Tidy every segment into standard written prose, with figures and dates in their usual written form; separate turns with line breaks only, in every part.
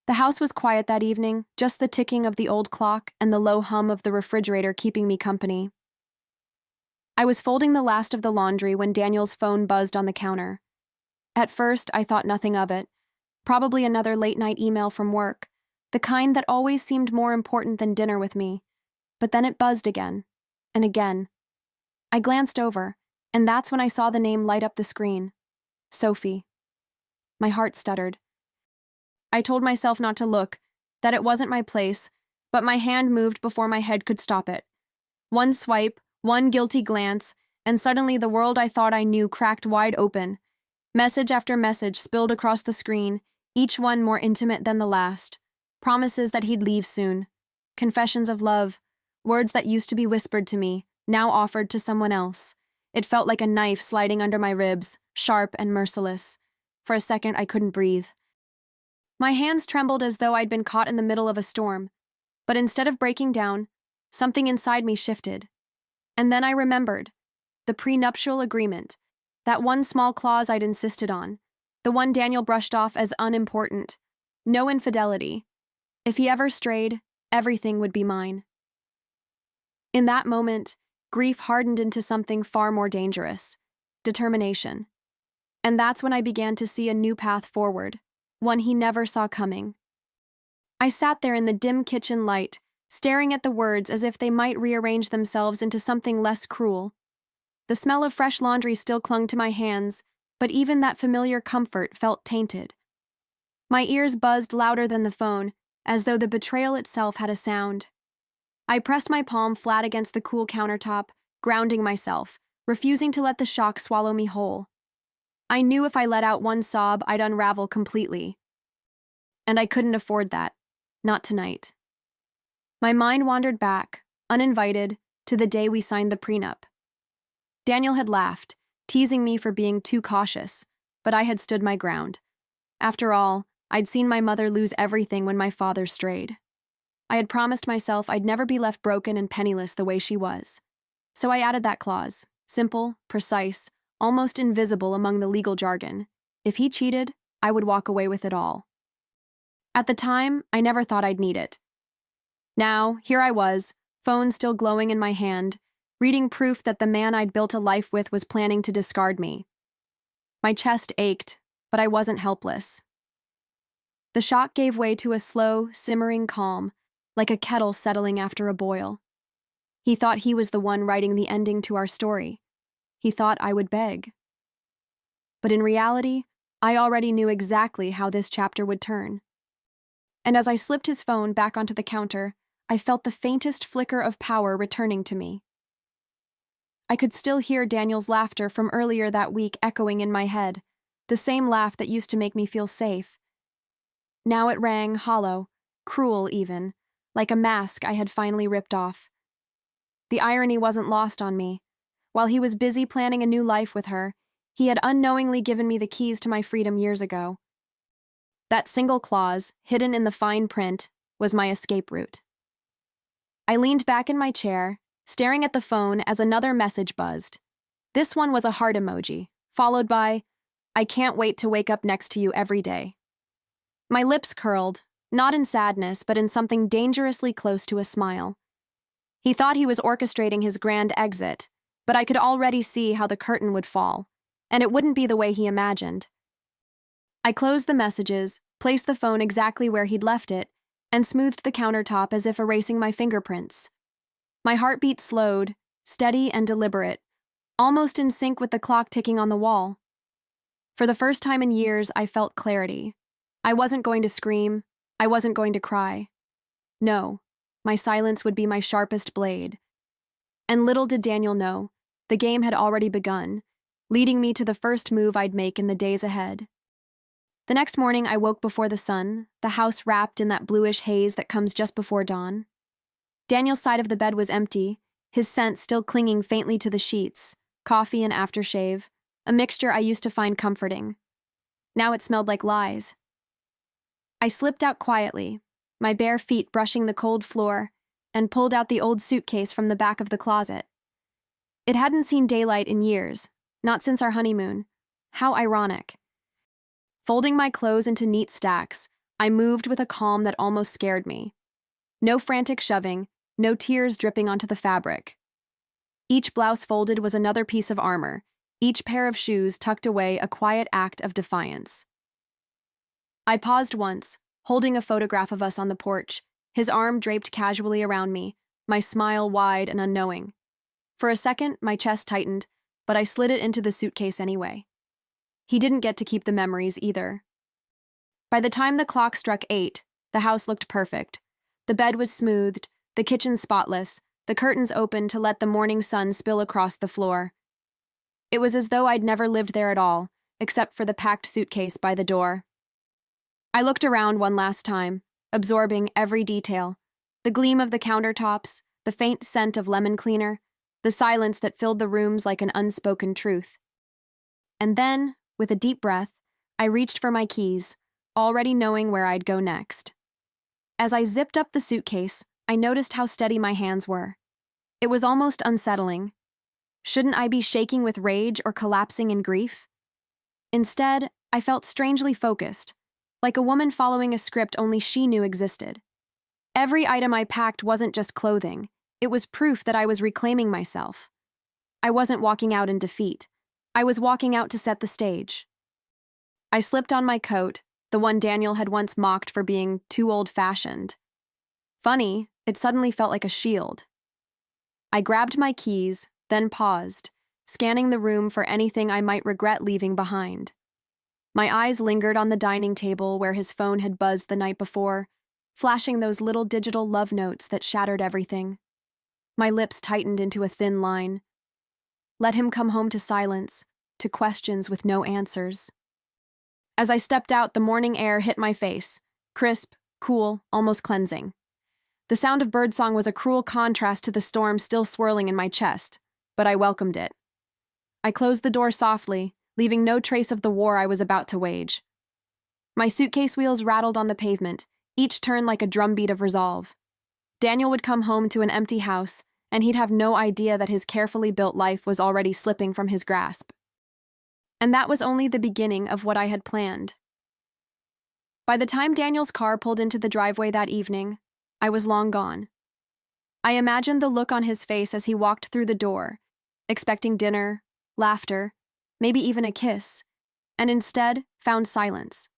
The house was quiet that evening, just the ticking of the old clock and the low hum of the refrigerator keeping me company. I was folding the last of the laundry when Daniel's phone buzzed on the counter. At first, I thought nothing of it. Probably another late-night email from work, the kind that always seemed more important than dinner with me. But then it buzzed again, and again. I glanced over, and that's when I saw the name light up the screen. Sophie. My heart stuttered. I told myself not to look, that it wasn't my place, but my hand moved before my head could stop it. One swipe, one guilty glance, and suddenly the world I thought I knew cracked wide open. Message after message spilled across the screen, each one more intimate than the last. Promises that he'd leave soon. Confessions of love. Words that used to be whispered to me, now offered to someone else. It felt like a knife sliding under my ribs, sharp and merciless. For a second, I couldn't breathe. My hands trembled as though I'd been caught in the middle of a storm. But instead of breaking down, something inside me shifted. And then I remembered. The prenuptial agreement. That one small clause I'd insisted on. The one Daniel brushed off as unimportant. No infidelity. If he ever strayed, everything would be mine. In that moment, grief hardened into something far more dangerous. Determination. And that's when I began to see a new path forward, one he never saw coming. I sat there in the dim kitchen light, staring at the words as if they might rearrange themselves into something less cruel. The smell of fresh laundry still clung to my hands, but even that familiar comfort felt tainted. My ears buzzed louder than the phone, as though the betrayal itself had a sound. I pressed my palm flat against the cool countertop, grounding myself, refusing to let the shock swallow me whole. I knew if I let out one sob, I'd unravel completely. And I couldn't afford that. Not tonight. My mind wandered back, uninvited, to the day we signed the prenup. Daniel had laughed, teasing me for being too cautious, but I had stood my ground. After all, I'd seen my mother lose everything when my father strayed. I had promised myself I'd never be left broken and penniless the way she was. So I added that clause, simple, precise, almost invisible among the legal jargon. If he cheated, I would walk away with it all. At the time, I never thought I'd need it. Now, here I was, phone still glowing in my hand, reading proof that the man I'd built a life with was planning to discard me. My chest ached, but I wasn't helpless. The shock gave way to a slow, simmering calm, like a kettle settling after a boil. He thought he was the one writing the ending to our story. He thought I would beg. But in reality, I already knew exactly how this chapter would turn. And as I slipped his phone back onto the counter, I felt the faintest flicker of power returning to me. I could still hear Daniel's laughter from earlier that week echoing in my head, the same laugh that used to make me feel safe. Now it rang hollow, cruel even, like a mask I had finally ripped off. The irony wasn't lost on me. While he was busy planning a new life with her, he had unknowingly given me the keys to my freedom years ago. That single clause, hidden in the fine print, was my escape route. I leaned back in my chair, staring at the phone as another message buzzed. This one was a heart emoji, followed by, "I can't wait to wake up next to you every day." My lips curled, not in sadness, but in something dangerously close to a smile. He thought he was orchestrating his grand exit, but I could already see how the curtain would fall, and it wouldn't be the way he imagined. I closed the messages, placed the phone exactly where he'd left it, and smoothed the countertop as if erasing my fingerprints. My heartbeat slowed, steady and deliberate, almost in sync with the clock ticking on the wall. For the first time in years, I felt clarity. I wasn't going to scream. I wasn't going to cry. No, my silence would be my sharpest blade. And little did Daniel know, the game had already begun, leading me to the first move I'd make in the days ahead. The next morning, I woke before the sun, the house wrapped in that bluish haze that comes just before dawn. Daniel's side of the bed was empty, his scent still clinging faintly to the sheets, coffee and aftershave, a mixture I used to find comforting. Now it smelled like lies. I slipped out quietly, my bare feet brushing the cold floor, and pulled out the old suitcase from the back of the closet. It hadn't seen daylight in years, not since our honeymoon. How ironic. Folding my clothes into neat stacks, I moved with a calm that almost scared me. No frantic shoving, no tears dripping onto the fabric. Each blouse folded was another piece of armor, each pair of shoes tucked away a quiet act of defiance. I paused once, holding a photograph of us on the porch, his arm draped casually around me, my smile wide and unknowing. For a second, my chest tightened, but I slid it into the suitcase anyway. He didn't get to keep the memories either. By the time the clock struck 8, the house looked perfect. The bed was smoothed, the kitchen spotless, the curtains open to let the morning sun spill across the floor. It was as though I'd never lived there at all, except for the packed suitcase by the door. I looked around one last time, absorbing every detail. The gleam of the countertops, the faint scent of lemon cleaner, the silence that filled the rooms like an unspoken truth. And then, with a deep breath, I reached for my keys, already knowing where I'd go next. As I zipped up the suitcase, I noticed how steady my hands were. It was almost unsettling. Shouldn't I be shaking with rage or collapsing in grief? Instead, I felt strangely focused, like a woman following a script only she knew existed. Every item I packed wasn't just clothing. It was proof that I was reclaiming myself. I wasn't walking out in defeat. I was walking out to set the stage. I slipped on my coat, the one Daniel had once mocked for being too old-fashioned. Funny, it suddenly felt like a shield. I grabbed my keys, then paused, scanning the room for anything I might regret leaving behind. My eyes lingered on the dining table where his phone had buzzed the night before, flashing those little digital love notes that shattered everything. My lips tightened into a thin line. Let him come home to silence, to questions with no answers. As I stepped out, the morning air hit my face, crisp, cool, almost cleansing. The sound of birdsong was a cruel contrast to the storm still swirling in my chest, but I welcomed it. I closed the door softly, leaving no trace of the war I was about to wage. My suitcase wheels rattled on the pavement, each turn like a drumbeat of resolve. Daniel would come home to an empty house, and he'd have no idea that his carefully built life was already slipping from his grasp. And that was only the beginning of what I had planned. By the time Daniel's car pulled into the driveway that evening, I was long gone. I imagined the look on his face as he walked through the door, expecting dinner, laughter, maybe even a kiss, and instead found silence.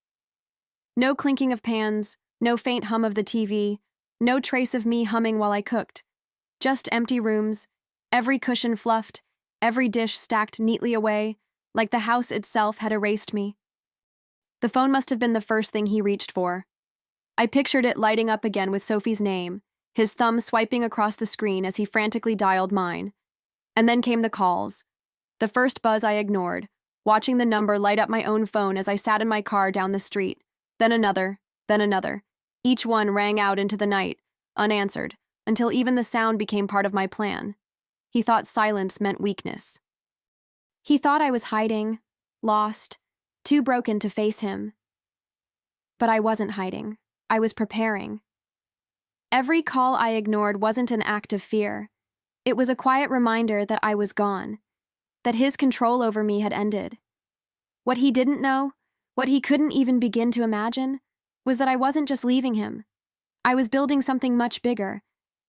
No clinking of pans, no faint hum of the TV, no trace of me humming while I cooked. Just empty rooms, every cushion fluffed, every dish stacked neatly away, like the house itself had erased me. The phone must have been the first thing he reached for. I pictured it lighting up again with Sophie's name, his thumb swiping across the screen as he frantically dialed mine. And then came the calls. The first buzz I ignored, watching the number light up my own phone as I sat in my car down the street. Then another, then another. Each one rang out into the night, unanswered, until even the sound became part of my plan. He thought silence meant weakness. He thought I was hiding, lost, too broken to face him. But I wasn't hiding. I was preparing. Every call I ignored wasn't an act of fear. It was a quiet reminder that I was gone, that his control over me had ended. What he didn't know, what he couldn't even begin to imagine, was that I wasn't just leaving him. I was building something much bigger,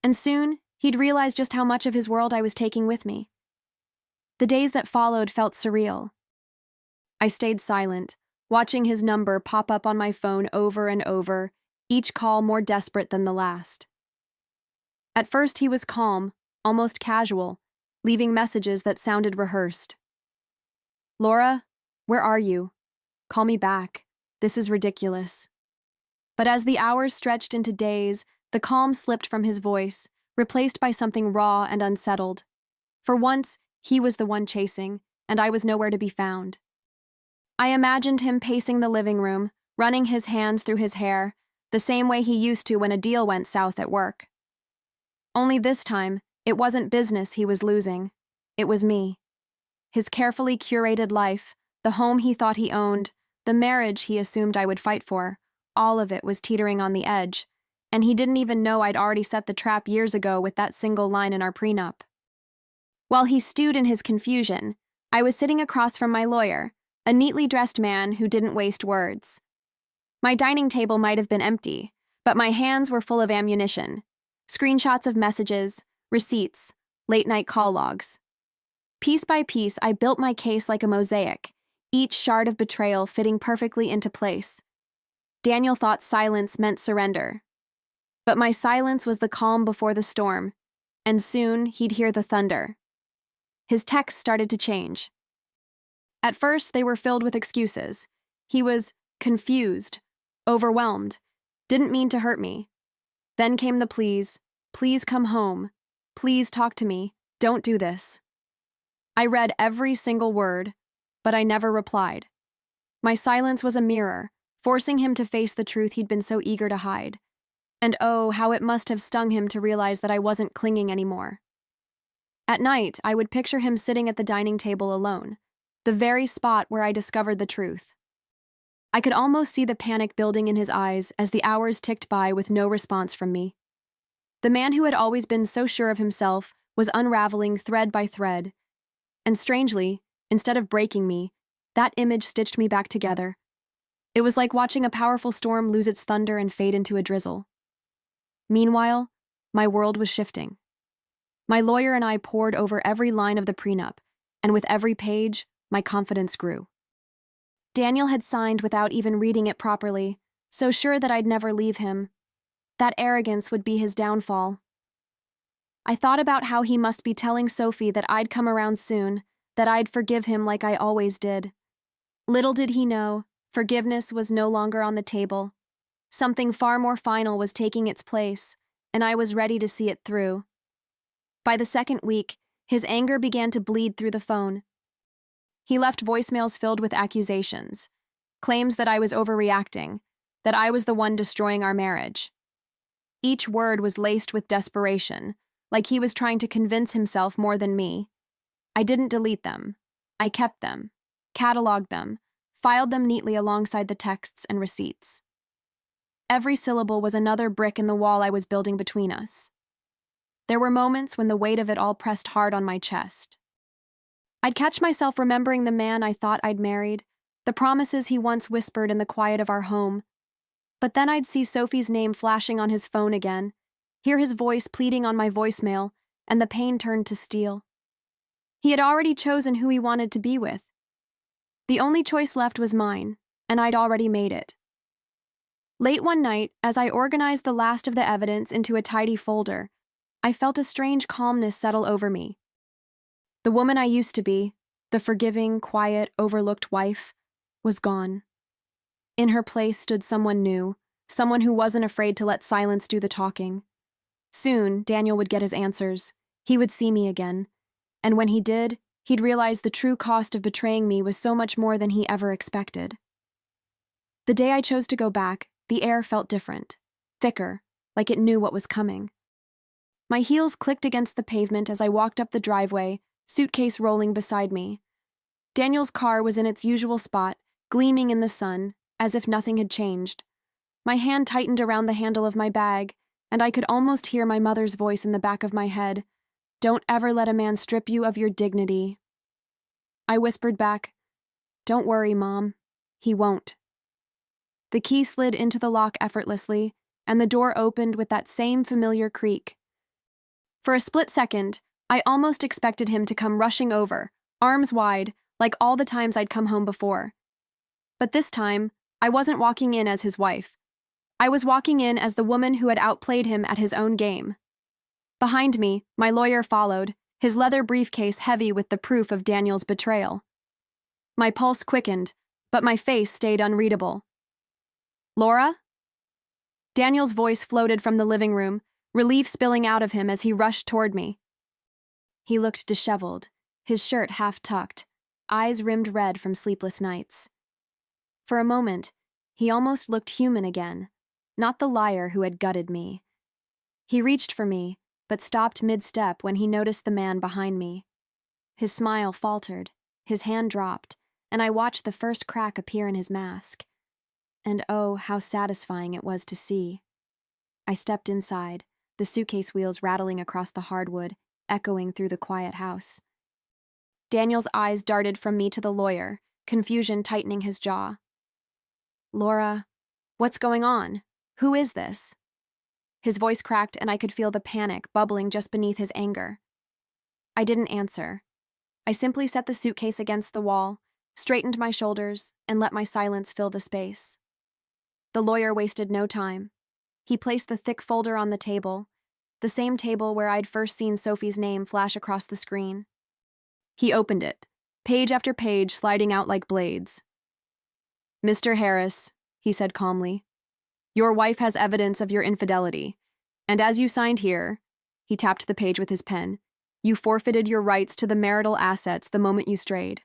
and soon he'd realize just how much of his world I was taking with me. The days that followed felt surreal. I stayed silent, watching his number pop up on my phone over and over, each call more desperate than the last. At first he was calm, almost casual, leaving messages that sounded rehearsed. "Laura, where are you? Call me back. This is ridiculous." But as the hours stretched into days, the calm slipped from his voice, replaced by something raw and unsettled. For once, he was the one chasing, and I was nowhere to be found. I imagined him pacing the living room, running his hands through his hair, the same way he used to when a deal went south at work. Only this time, it wasn't business he was losing. It was me. His carefully curated life, the home he thought he owned, the marriage he assumed I would fight for, all of it was teetering on the edge, and he didn't even know I'd already set the trap years ago with that single line in our prenup. While he stewed in his confusion, I was sitting across from my lawyer, a neatly dressed man who didn't waste words. My dining table might have been empty, but my hands were full of ammunition. Screenshots of messages, receipts, late-night call logs. Piece by piece, I built my case like a mosaic, each shard of betrayal fitting perfectly into place. Daniel thought silence meant surrender. But my silence was the calm before the storm, and soon he'd hear the thunder. His texts started to change. At first, they were filled with excuses. He was confused, overwhelmed, didn't mean to hurt me. Then came the pleas. Please come home. Please talk to me. Don't do this. I read every single word, but I never replied. My silence was a mirror, forcing him to face the truth he'd been so eager to hide. And oh, how it must have stung him to realize that I wasn't clinging anymore. At night, I would picture him sitting at the dining table alone, the very spot where I discovered the truth. I could almost see the panic building in his eyes as the hours ticked by with no response from me. The man who had always been so sure of himself was unraveling thread by thread. And strangely, instead of breaking me, that image stitched me back together. It was like watching a powerful storm lose its thunder and fade into a drizzle. Meanwhile, my world was shifting. My lawyer and I pored over every line of the prenup, and with every page, my confidence grew. Daniel had signed without even reading it properly, so sure that I'd never leave him. That arrogance would be his downfall. I thought about how he must be telling Sophie that I'd come around soon, that I'd forgive him like I always did. Little did he know, forgiveness was no longer on the table. Something far more final was taking its place, and I was ready to see it through. By the second week, his anger began to bleed through the phone. He left voicemails filled with accusations, claims that I was overreacting, that I was the one destroying our marriage. Each word was laced with desperation, like he was trying to convince himself more than me. I didn't delete them. I kept them, cataloged them, filed them neatly alongside the texts and receipts. Every syllable was another brick in the wall I was building between us. There were moments when the weight of it all pressed hard on my chest. I'd catch myself remembering the man I thought I'd married, the promises he once whispered in the quiet of our home. But then I'd see Sophie's name flashing on his phone again, hear his voice pleading on my voicemail, and the pain turned to steel. He had already chosen who he wanted to be with. The only choice left was mine, and I'd already made it. Late one night, as I organized the last of the evidence into a tidy folder, I felt a strange calmness settle over me. The woman I used to be, the forgiving, quiet, overlooked wife, was gone. In her place stood someone new, someone who wasn't afraid to let silence do the talking. Soon, Daniel would get his answers. He would see me again. And when he did, he'd realize the true cost of betraying me was so much more than he ever expected. The day I chose to go back, the air felt different, thicker, like it knew what was coming. My heels clicked against the pavement as I walked up the driveway, suitcase rolling beside me. Daniel's car was in its usual spot, gleaming in the sun, as if nothing had changed. My hand tightened around the handle of my bag, and I could almost hear my mother's voice in the back of my head. "Don't ever let a man strip you of your dignity." I whispered back, "Don't worry, Mom. He won't." The key slid into the lock effortlessly, and the door opened with that same familiar creak. For a split second, I almost expected him to come rushing over, arms wide, like all the times I'd come home before. But this time, I wasn't walking in as his wife. I was walking in as the woman who had outplayed him at his own game. Behind me, my lawyer followed, his leather briefcase heavy with the proof of Daniel's betrayal. My pulse quickened, but my face stayed unreadable. "Laura?" Daniel's voice floated from the living room, relief spilling out of him as he rushed toward me. He looked disheveled, his shirt half tucked, eyes rimmed red from sleepless nights. For a moment, he almost looked human again, not the liar who had gutted me. He reached for me, but stopped mid-step when he noticed the man behind me. His smile faltered, his hand dropped, and I watched the first crack appear in his mask. And oh, how satisfying it was to see. I stepped inside, the suitcase wheels rattling across the hardwood, echoing through the quiet house. Daniel's eyes darted from me to the lawyer, confusion tightening his jaw. "Laura, What's going on? Who is this? His voice cracked and I could feel the panic bubbling just beneath his anger. I didn't answer. I simply set the suitcase against the wall, straightened my shoulders, and let my silence fill the space. The lawyer wasted no time. He placed the thick folder on the table, the same table where I'd first seen Sophie's name flash across the screen. He opened it, page after page sliding out like blades. "Mr. Harris," he said calmly, "your wife has evidence of your infidelity, and as you signed here," he tapped the page with his pen, "you forfeited your rights to the marital assets the moment you strayed."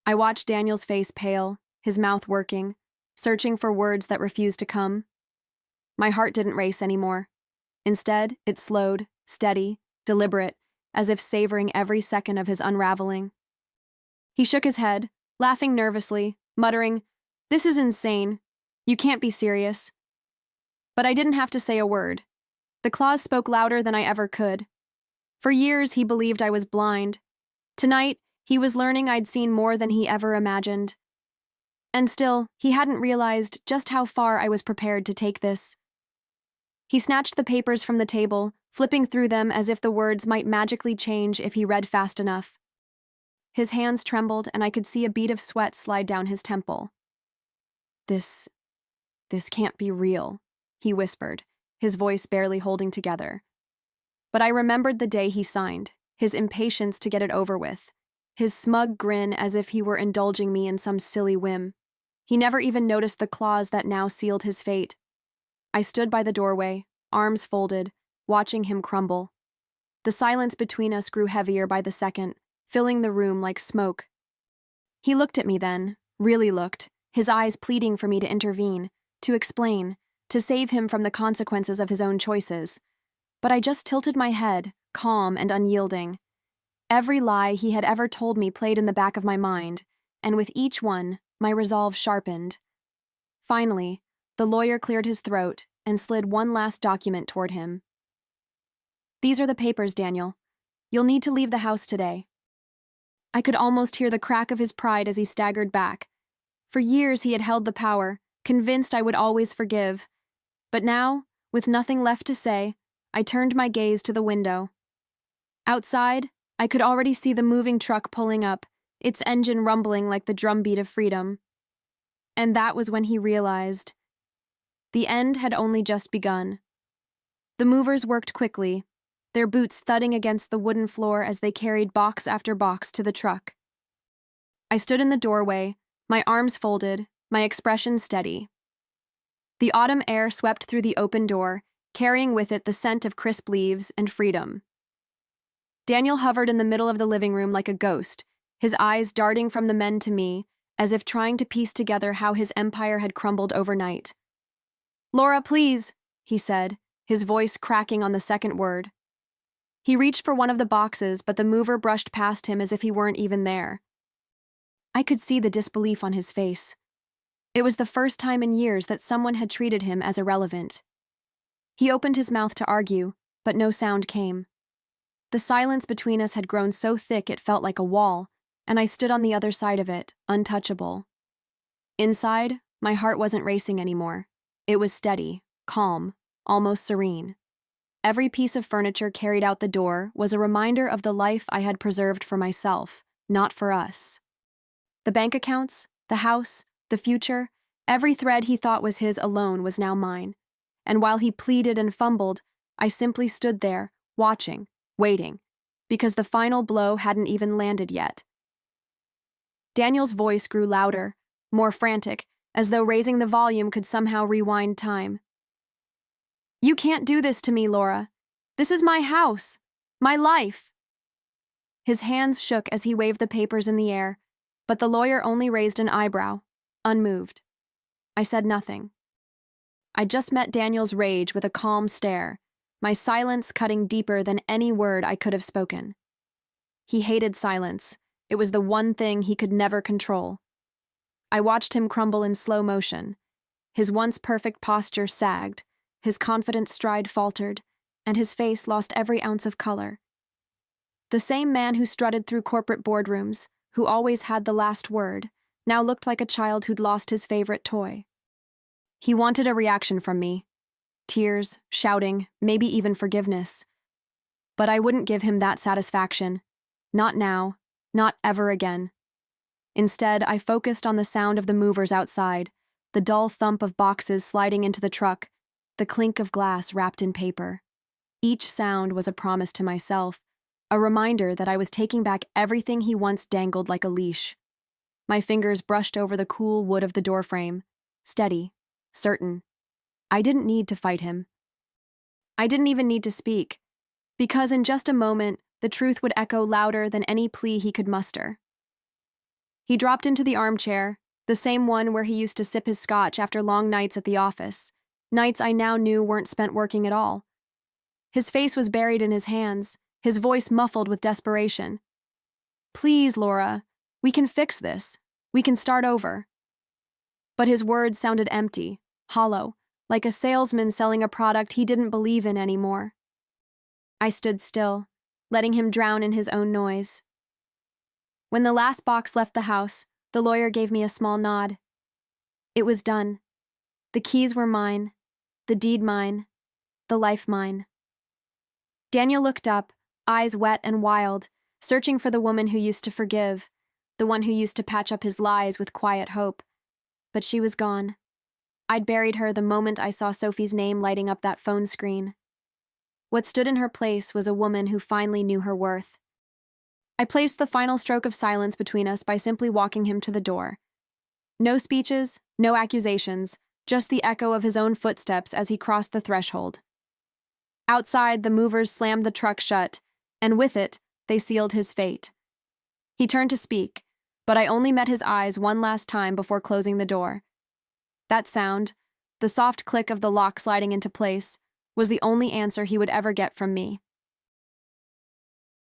I watched Daniel's face pale, his mouth working, searching for words that refused to come. My heart didn't race anymore. Instead, it slowed, steady, deliberate, as if savoring every second of his unraveling. He shook his head, laughing nervously, muttering, "This is insane. You can't be serious." But I didn't have to say a word. The clause spoke louder than I ever could. For years, he believed I was blind. Tonight, he was learning I'd seen more than he ever imagined. And still, he hadn't realized just how far I was prepared to take this. He snatched the papers from the table, flipping through them as if the words might magically change if he read fast enough. His hands trembled, and I could see a bead of sweat slide down his temple. This can't be real," he whispered, his voice barely holding together. But I remembered the day he signed, his impatience to get it over with, his smug grin as if he were indulging me in some silly whim. He never even noticed the clause that now sealed his fate. I stood by the doorway, arms folded, watching him crumble. The silence between us grew heavier by the second, filling the room like smoke. He looked at me then, really looked, his eyes pleading for me to intervene, to explain, to save him from the consequences of his own choices. But I just tilted my head, calm and unyielding. Every lie he had ever told me played in the back of my mind, and with each one, my resolve sharpened. Finally, the lawyer cleared his throat and slid one last document toward him. "These are the papers, Daniel. You'll need to leave the house today." I could almost hear the crack of his pride as he staggered back. For years he had held the power, convinced I would always forgive. But now, with nothing left to say, I turned my gaze to the window. Outside, I could already see the moving truck pulling up, its engine rumbling like the drumbeat of freedom. And that was when he realized. The end had only just begun. The movers worked quickly, their boots thudding against the wooden floor as they carried box after box to the truck. I stood in the doorway, my arms folded, my expression steady. The autumn air swept through the open door, carrying with it the scent of crisp leaves and freedom. Daniel hovered in the middle of the living room like a ghost, his eyes darting from the men to me, as if trying to piece together how his empire had crumbled overnight. "Laura, please," he said, his voice cracking on the second word. He reached for one of the boxes, but the mover brushed past him as if he weren't even there. I could see the disbelief on his face. It was the first time in years that someone had treated him as irrelevant. He opened his mouth to argue, but no sound came. The silence between us had grown so thick it felt like a wall, and I stood on the other side of it, untouchable. Inside, my heart wasn't racing anymore. It was steady, calm, almost serene. Every piece of furniture carried out the door was a reminder of the life I had preserved for myself, not for us. The bank accounts, the house, the future, every thread he thought was his alone was now mine. And while he pleaded and fumbled, I simply stood there, watching, waiting, because the final blow hadn't even landed yet. Daniel's voice grew louder, more frantic, as though raising the volume could somehow rewind time. "You can't do this to me, Laura. This is my house, my life." His hands shook as he waved the papers in the air, but the lawyer only raised an eyebrow, unmoved. I said nothing. I just met Daniel's rage with a calm stare, my silence cutting deeper than any word I could have spoken. He hated silence. It was the one thing he could never control. I watched him crumble in slow motion. His once perfect posture sagged, his confident stride faltered, and his face lost every ounce of color. The same man who strutted through corporate boardrooms, who always had the last word, now looked like a child who'd lost his favorite toy. He wanted a reaction from me. Tears, shouting, maybe even forgiveness. But I wouldn't give him that satisfaction. Not now, not ever again. Instead, I focused on the sound of the movers outside, the dull thump of boxes sliding into the truck, the clink of glass wrapped in paper. Each sound was a promise to myself, a reminder that I was taking back everything he once dangled like a leash. My fingers brushed over the cool wood of the doorframe, steady, certain. I didn't need to fight him. I didn't even need to speak, because in just a moment, the truth would echo louder than any plea he could muster. He dropped into the armchair, the same one where he used to sip his scotch after long nights at the office, nights I now knew weren't spent working at all. His face was buried in his hands, his voice muffled with desperation. "Please, Laura, we can fix this. We can start over." But his words sounded empty, hollow, like a salesman selling a product he didn't believe in anymore. I stood still, letting him drown in his own noise. When the last box left the house, the lawyer gave me a small nod. It was done. The keys were mine, the deed mine, the life mine. Daniel looked up, eyes wet and wild, searching for the woman who used to forgive, the one who used to patch up his lies with quiet hope. But she was gone. I'd buried her the moment I saw Sophie's name lighting up that phone screen. What stood in her place was a woman who finally knew her worth. I placed the final stroke of silence between us by simply walking him to the door. No speeches, no accusations, just the echo of his own footsteps as he crossed the threshold. Outside, the movers slammed the truck shut, and with it, they sealed his fate. He turned to speak, but I only met his eyes one last time before closing the door. That sound, the soft click of the lock sliding into place, was the only answer he would ever get from me.